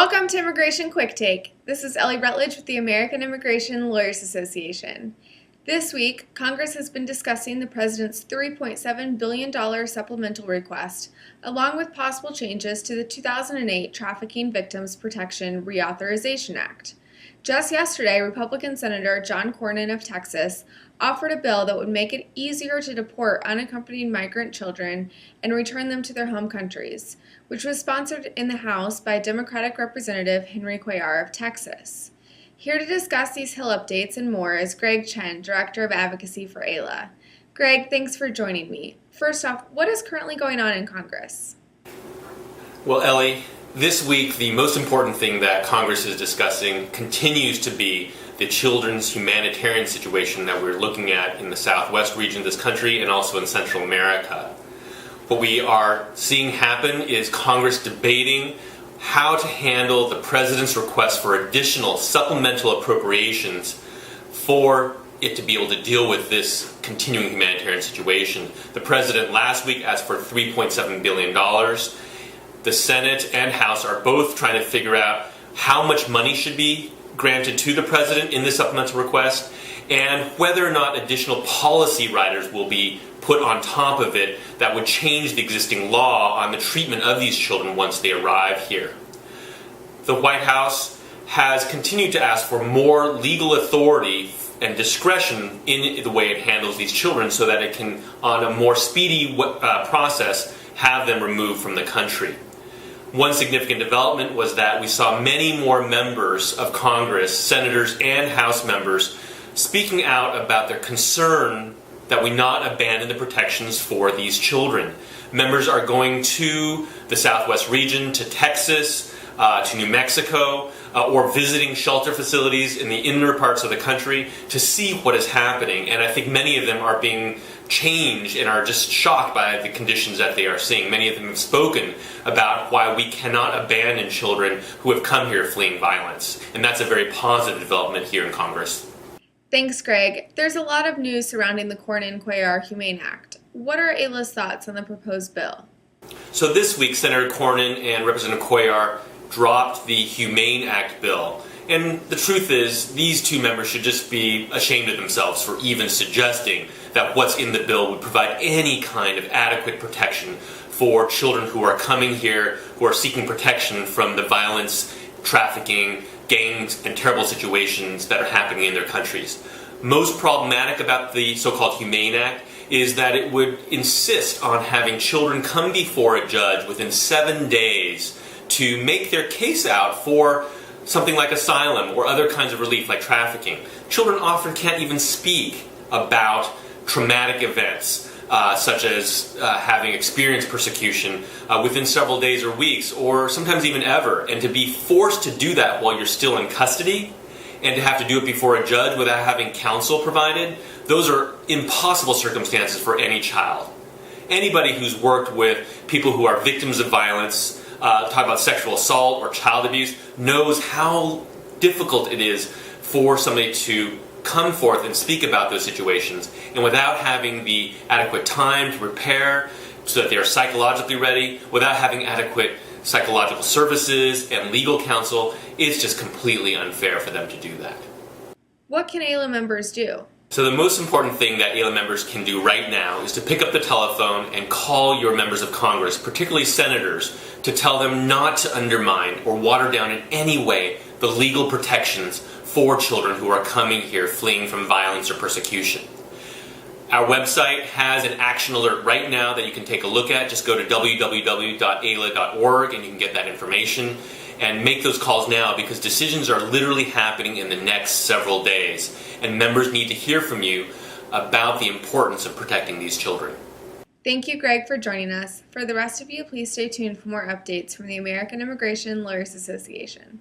Welcome to Immigration Quicktake. This is Ellie Rutledge with the American Immigration Lawyers Association. This week, Congress has been discussing the President's $3.7 billion supplemental request, along with possible changes to the 2008 Trafficking Victims Protection Reauthorization Act. Just yesterday, Republican Senator John Cornyn of Texas offered a bill that would make it easier to deport unaccompanied migrant children and return them to their home countries, which was sponsored in the House by Democratic Representative Henry Cuellar of Texas. Here to discuss these Hill updates and more is Greg Chen, Director of Advocacy for AILA. Greg, thanks for joining me. First off, what is currently going on in Congress? Well, Ellie, this week the most important thing that Congress is discussing continues to be the children's humanitarian situation that we're looking at in the southwest region of this country and also in Central America. What we are seeing happen is Congress debating how to handle the President's request for additional supplemental appropriations for it to be able to deal with this continuing humanitarian situation. The President last week asked for $3.7 billion. The Senate and House are both trying to figure out how much money should be granted to the President in this supplemental request and whether or not additional policy riders will be put on top of it that would change the existing law on the treatment of these children once they arrive here. The White House has continued to ask for more legal authority and discretion in the way it handles these children so that it can, on a more speedy process, have them removed from the country. One significant development was that we saw many more members of Congress, senators and House members, speaking out about their concern that we not abandon the protections for these children. Members are going to the southwest region, to Texas, to New Mexico, or visiting shelter facilities in the inner parts of the country to see what is happening. And I think many of them are being changed and are just shocked by the conditions that they are seeing. Many of them have spoken about why we cannot abandon children who have come here fleeing violence. And that's a very positive development here in Congress. Thanks, Greg. There's a lot of news surrounding the Cornyn-Cuellar Humane Act. What are AILA's thoughts on the proposed bill? So this week, Senator Cornyn and Representative Cuellar dropped the Humane Act bill. And the truth is, these two members should just be ashamed of themselves for even suggesting that what's in the bill would provide any kind of adequate protection for children who are coming here, who are seeking protection from the violence, trafficking, gangs, and terrible situations that are happening in their countries. Most problematic about the so-called Humane Act is that it would insist on having children come before a judge within 7 days to make their case out for something like asylum or other kinds of relief like trafficking. Children often can't even speak about traumatic events such as having experienced persecution within several days or weeks or sometimes even ever. And to be forced to do that while you're still in custody and to have to do it before a judge without having counsel provided, those are impossible circumstances for any child. Anybody who's worked with people who are victims of violence, talk about sexual assault or child abuse, knows how difficult it is for somebody to come forth and speak about those situations, and without having the adequate time to prepare so that they are psychologically ready, without having adequate psychological services and legal counsel, it's just completely unfair for them to do that. What can AILA members do? So the most important thing that AILA members can do right now is to pick up the telephone and call your members of Congress, particularly senators, to tell them not to undermine or water down in any way the legal protections for children who are coming here fleeing from violence or persecution. Our website has an action alert right now that you can take a look at. Just go to www.aila.org and you can get that information and make those calls now because decisions are literally happening in the next several days and members need to hear from you about the importance of protecting these children. Thank you, Greg, for joining us. For the rest of you, please stay tuned for more updates from the American Immigration Lawyers Association.